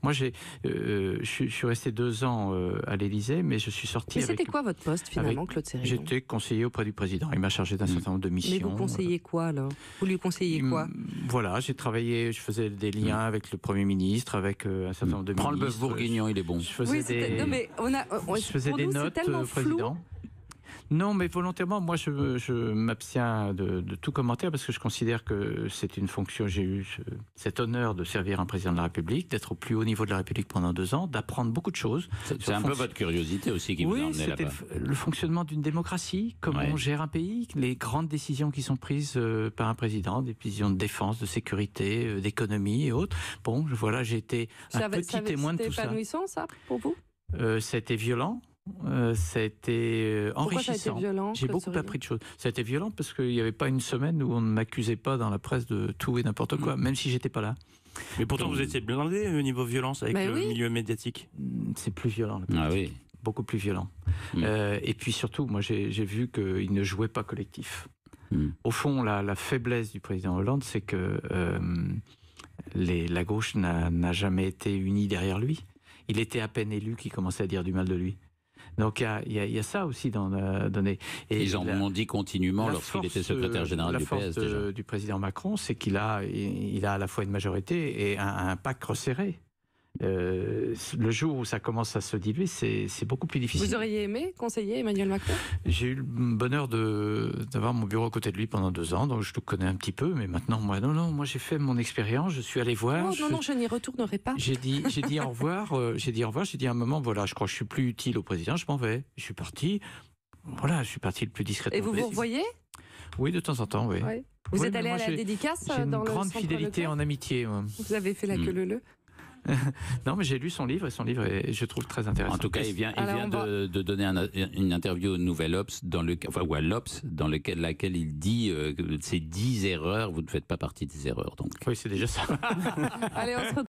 Moi, je suis resté 2 ans à l'Élysée, mais je suis sorti. Mais c'était quoi votre poste finalement, Claude Sérillon? J'étais conseiller auprès du président. Il m'a chargé d'un certain nombre de missions. Mais vous conseillez quoi alors? Vous lui conseillez quoi? Voilà, j'ai travaillé, je faisais des liens avec le Premier ministre, avec un certain nombre de ministres. Prends le bœuf bourguignon, il est bon. Je faisais non, mais je faisais des notes au président. Non, mais volontairement, moi, je m'abstiens de tout commentaire parce que je considère que c'est une fonction. J'ai eu cet honneur de servir un président de la République, d'être au plus haut niveau de la République pendant 2 ans, d'apprendre beaucoup de choses. C'est un peu votre curiosité aussi qui vous a emmené là-bas. Le fonctionnement d'une démocratie, comment on gère un pays, les grandes décisions qui sont prises par un président, des décisions de défense, de sécurité, d'économie et autres. Bon, voilà, j'ai été un petit témoin de tout ça. C'était épanouissant, ça, pour vous? Ça a été violent. Ça a été enrichissant. Pourquoi ça a été violent? J'ai beaucoup appris de choses. Ça a été violent parce qu'il n'y avait pas une semaine où on ne m'accusait pas dans la presse de tout et n'importe quoi, même si j'étais pas là. Mais pourtant, vous étiez blindé au niveau violence avec le milieu médiatique. C'est plus violent. Beaucoup plus violent. Et puis surtout, moi, j'ai vu qu'il ne jouait pas collectif. Au fond, la faiblesse du président Hollande, c'est que la gauche n'a jamais été unie derrière lui. Il était à peine élu qu'il commençait à dire du mal de lui. Donc il y a ça aussi dans la donnée. Et ils en ont dit continuellement lorsqu'il était secrétaire général du PS. La force du président Macron, c'est qu'il a à la fois une majorité et un pacte resserré. Le jour où ça commence à se diluer, c'est beaucoup plus difficile. Vous auriez aimé conseiller Emmanuel Macron? J'ai eu le bonheur d'avoir mon bureau à côté de lui pendant 2 ans, donc je le connais un petit peu, mais maintenant, moi j'ai fait mon expérience, je suis allé voir. Je n'y retournerai pas. J'ai dit au revoir, j'ai dit à un moment, voilà, je crois que je suis plus utile au président, je m'en vais. Je suis parti, voilà, je suis parti le plus discrètement. Et vous revoyez? Oui, de temps en temps, oui. Ouais. Vous êtes allé à la dédicace dans le centre Leclerc? J'ai une grande fidélité en amitié. Moi. Vous avez fait la queue leu-leu? Non, mais j'ai lu son livre et je trouve très intéressant. En tout cas, il vient de donner une interview au Nouvel Obs, ou à l'Obs, dans laquelle il dit que ces 10 erreurs, vous ne faites pas partie des erreurs. Donc. Oui, c'est déjà ça. Allez, on se retrouve.